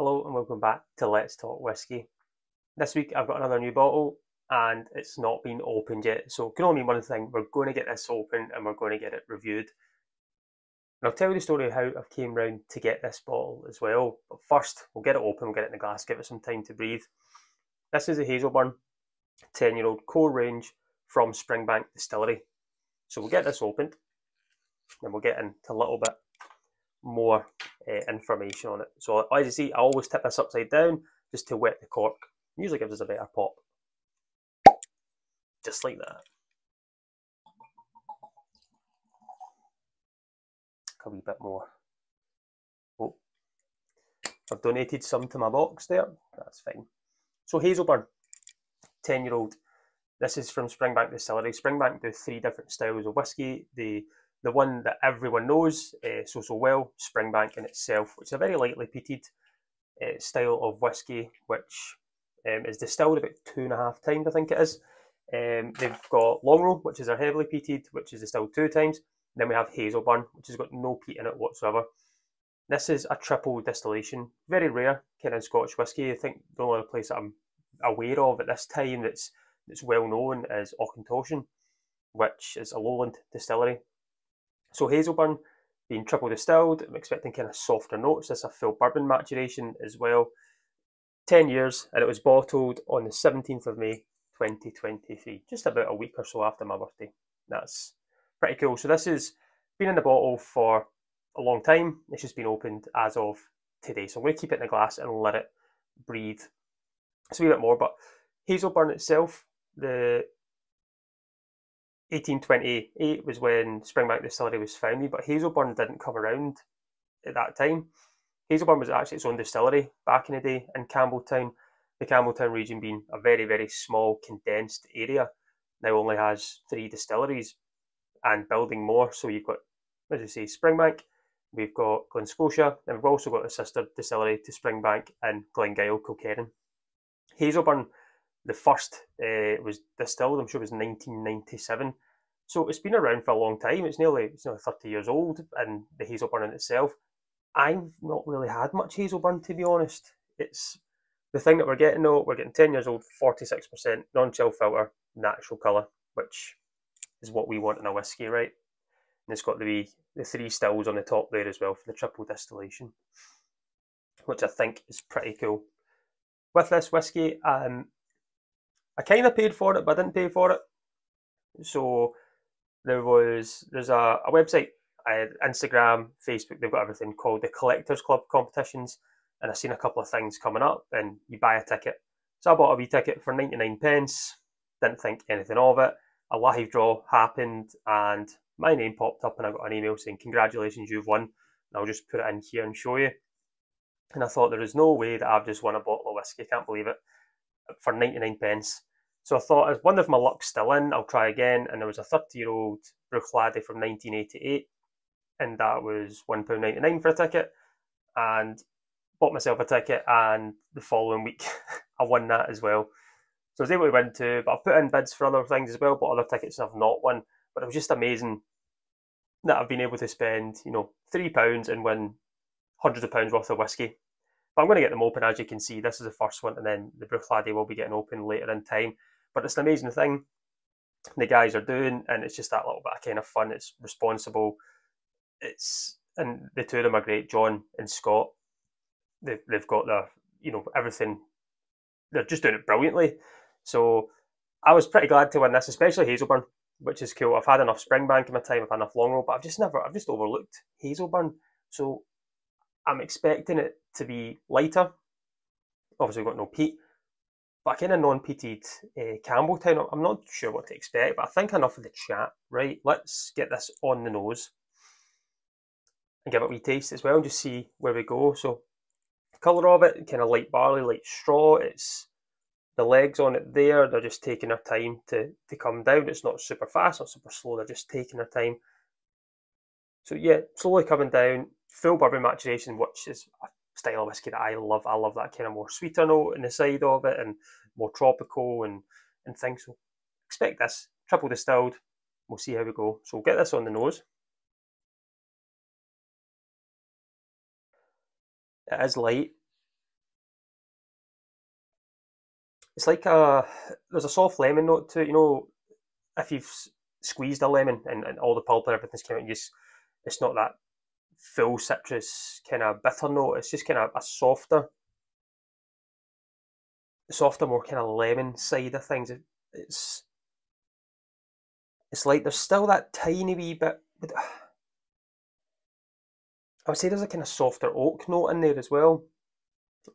Hello and welcome back to Let's Talk Whiskey. This week I've got another new bottle and it's not been opened yet, so it can only mean one thing: we're going to get this open and we're going to get it reviewed. And I'll tell you the story of how I came round to get this bottle as well, but first we'll get it open, we'll get it in the glass, give it some time to breathe. This is a Hazelburn 10-year-old core range from Springbank distillery. So we'll get this opened and we'll get into a little bit more information on it. So as you see, I always tip this upside down just to wet the cork. It usually gives us a better pop. Just like that. A wee bit more. Oh, I've donated some to my box there. That's fine. So Hazelburn, 10-year-old. This is from Springbank Distillery. Springbank do 3 different styles of whiskey. The one that everyone knows so well, Springbank in itself, which is a very lightly peated style of whiskey, which is distilled about 2.5 times, I think it is. They've got Longrow, which is a heavily peated, which is distilled 2 times. Then we have Hazelburn, which has got no peat in it whatsoever. This is a triple distillation, very rare kind of Scotch whiskey. I think the only other place that I'm aware of at this time that's well known is Auchentoshan, which is a lowland distillery. So Hazelburn being triple distilled, I'm expecting kind of softer notes. This is a full bourbon maturation as well. 10 years, and it was bottled on the 17th of May 2023, just about a week or so after my birthday. That's pretty cool. So this has been in the bottle for a long time. It's just been opened as of today. So I'm going to keep it in the glass and let it breathe. It's a wee bit more, but Hazelburn itself, the 1828 was when Springbank Distillery was founded, but Hazelburn didn't come around at that time. Hazelburn was actually its own distillery back in the day in Campbelltown, the Campbelltown region being a very, very small, condensed area. Now only has 3 distilleries and building more. So you've got, as you say, Springbank, we've got Glen Scotia, and we've also got a sister distillery to Springbank in Glengyle, Kilkerran. Hazelburn, the first was distilled, I'm sure it was 1997. So it's been around for a long time. It's nearly 30 years old, and the Hazelburn in itself. I've not really had much Hazelburn, to be honest. It's the thing that we're getting though. We're getting 10 years old, 46%, non-chill filter, natural colour, which is what we want in a whiskey, right? And it's got the 3 stills on the top there as well for the triple distillation, which I think is pretty cool. With this whiskey, I kind of paid for it, but I didn't pay for it. So there's a website, Instagram, Facebook, they've got everything called the Collectors Club competitions, and I've seen a couple of things coming up, and you buy a ticket. So I bought a wee ticket for 99 pence, didn't think anything of it. A live draw happened, and my name popped up, and I got an email saying, "Congratulations, you've won." And I'll just put it in here and show you. And I thought, there is no way that I've just won a bottle of whiskey, I can't believe it, for 99 pence. So I thought, I wonder if my luck's still in, I'll try again. And there was a 30-year-old Bruichladdich from 1988, and that was £1.99 for a ticket. And bought myself a ticket, and the following week I won that as well. So I was able to win 2, but I've put in bids for other things as well, bought other tickets and I've not won. But it was just amazing that I've been able to spend, £3 and win hundreds of pounds worth of whiskey. But I'm going to get them open, as you can see. This is the first one, and then the Bruichladdich will be getting open later in time. But it's an amazing thing the guys are doing, and it's just that little bit of kind of fun. It's responsible. And the 2 of them are great, John and Scott. They've got their, everything. They're just doing it brilliantly. So I was pretty glad to win this, especially Hazelburn, which is cool. I've had enough Springbank in my time, I've had enough Longrow, but I've just overlooked Hazelburn. So I'm expecting it to be lighter. Obviously, we've got no peat, but a kind of non-peated Campbelltown. I'm not sure what to expect, but I think enough of the chat, right? Let's get this on the nose and give it a wee taste as well and just see where we go. So the colour of it, kind of light barley, light straw. It's the legs on it there, they're just taking their time to come down. It's not super fast, not super slow, they're just taking their time. So yeah, slowly coming down, full bourbon maturation, which is a style of whiskey that I love. I love that kind of more sweeter note in the side of it and more tropical and things. So expect this, triple distilled. We'll see how we go. So we'll get this on the nose. It is light. It's like there's a soft lemon note to it. If you've squeezed a lemon and all the pulp and everything's come out, it's not that full citrus kind of bitter note. It's just kind of a softer, more kind of lemon side of things. It's it's like there's still that tiny wee bit. I would say there's a kind of softer oak note in there as well.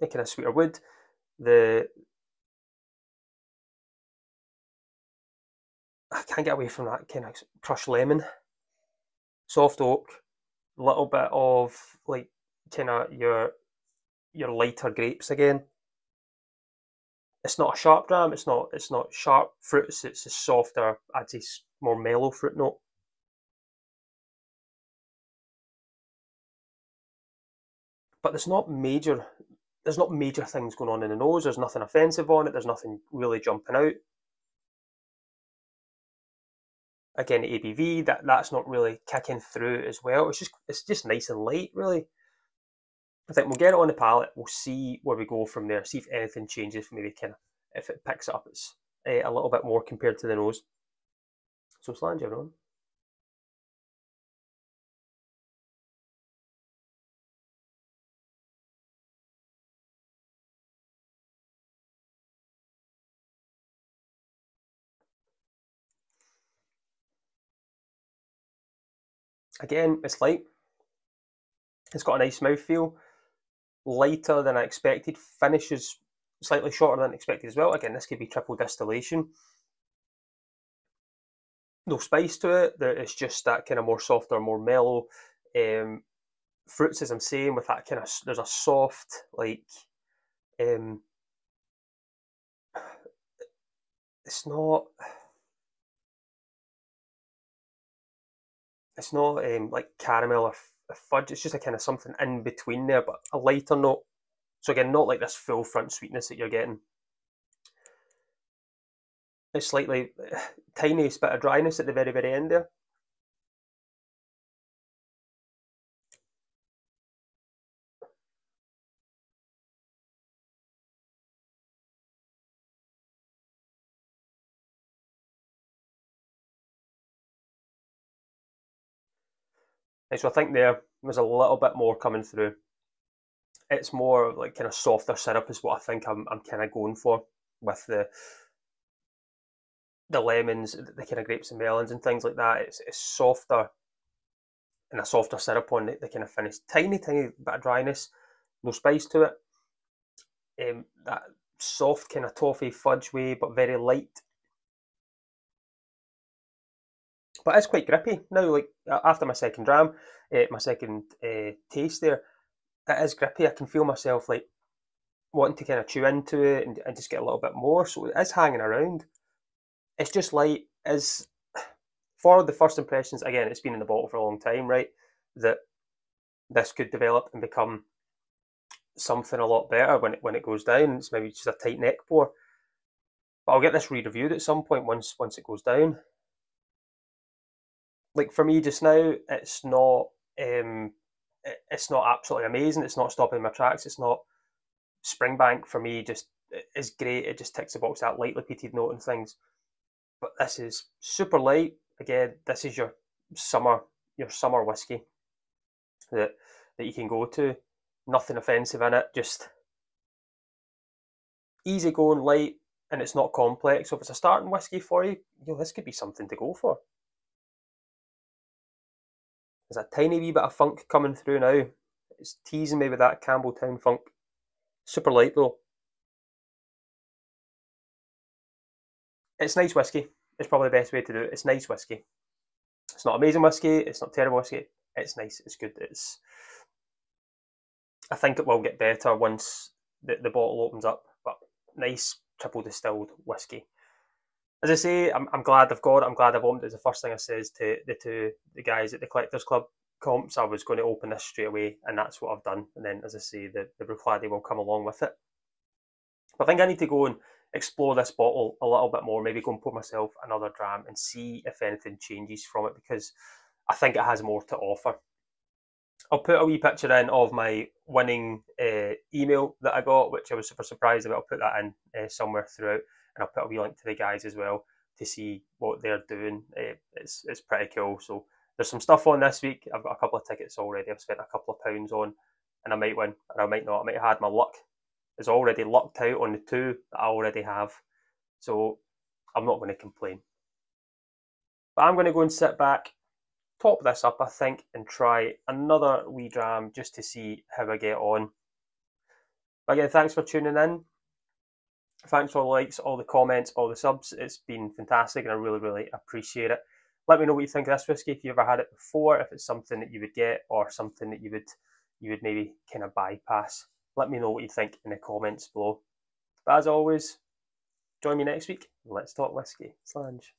A kind of sweeter wood. The I can't get away from that kind of crushed lemon, soft oak, a little bit of like kind of your lighter grapes again. It's not a sharp dram. It's not sharp fruits. It's a softer, I'd say, more mellow fruit note. But there's not major things going on in the nose. There's nothing offensive on it. There's nothing really jumping out. Again, the ABV that's not really kicking through as well. It's just nice and light, really. I think we'll get it on the palate. We'll see where we go from there. See if anything changes. Maybe kind of if it picks up, it's a little bit more compared to the nose. So slange everyone. Again, it's light. It's got a nice mouthfeel. Lighter than I expected. Finishes slightly shorter than expected as well. Again, this could be triple distillation. No spice to it. It's just that kind of more softer, more mellow. Fruits, as I'm saying, with that kind of there's a soft like it's not like caramel or fudge. It's just a kind of something in between there, but a lighter note. So again, not like this full front sweetness that you're getting. It's slightly tiniest bit of dryness at the very, very end there. And so I think there's a little bit more coming through. It's more like kind of softer syrup is what I think I'm kind of going for with the lemons, the kind of grapes and melons and things like that. It's softer and a softer syrup on the kind of finish. Tiny, tiny bit of dryness, no spice to it. That soft kind of toffee fudge way, but very light. But it's quite grippy now. Like after my second dram, my second taste there, it is grippy. I can feel myself like wanting to kind of chew into it and just get a little bit more. So it is hanging around. It's just light. Is for the first impressions. Again, it's been in the bottle for a long time, right? That this could develop and become something a lot better when it goes down. It's maybe just a tight neck pour. But I'll get this re-reviewed at some point once it goes down. Like for me just now, it's not absolutely amazing. It's not stopping my tracks. It's not Springbank for me. Just is great. It just ticks the box, that lightly peated note and things. But this is super light. Again, this is your summer whiskey that you can go to. Nothing offensive in it. Just easy going, light, and it's not complex. So if it's a starting whiskey for you, this could be something to go for. There's a tiny wee bit of funk coming through now. It's teasing me with that Campbelltown funk. Super light though. It's nice whiskey. It's probably the best way to do it. It's nice whiskey. It's not amazing whiskey. It's not terrible whiskey. It's nice. It's good. I think it will get better once the bottle opens up. But nice triple distilled whiskey. As I say, I'm glad I've got it. I'm glad I've opened it. It's the first thing I says to the guys at the Collectors Club comps. I was going to open this straight away, and that's what I've done. And then, as I say, the Bruichladdich will come along with it. But I think I need to go and explore this bottle a little bit more. Maybe go and pour myself another dram and see if anything changes from it, because I think it has more to offer. I'll put a wee picture in of my winning email that I got, which I was super surprised about. I'll put that in somewhere throughout, and I'll put a wee link to the guys as well to see what they're doing. It's pretty cool. So there's some stuff on this week. I've got a couple of tickets already. I've spent a couple of pounds on, and I might win, and I might not. I might have had my luck. It's already lucked out on the two that I already have. So I'm not going to complain. But I'm going to go and sit back, top this up, I think, and try another wee dram just to see how I get on. But again, thanks for tuning in. Thanks for all the likes, all the comments, all the subs. It's been fantastic, and I really, really appreciate it. Let me know what you think of this whiskey, if you ever had it before, if it's something that you would get or something that you would maybe kind of bypass. Let me know what you think in the comments below. But as always, join me next week. Let's talk whiskey. Slange.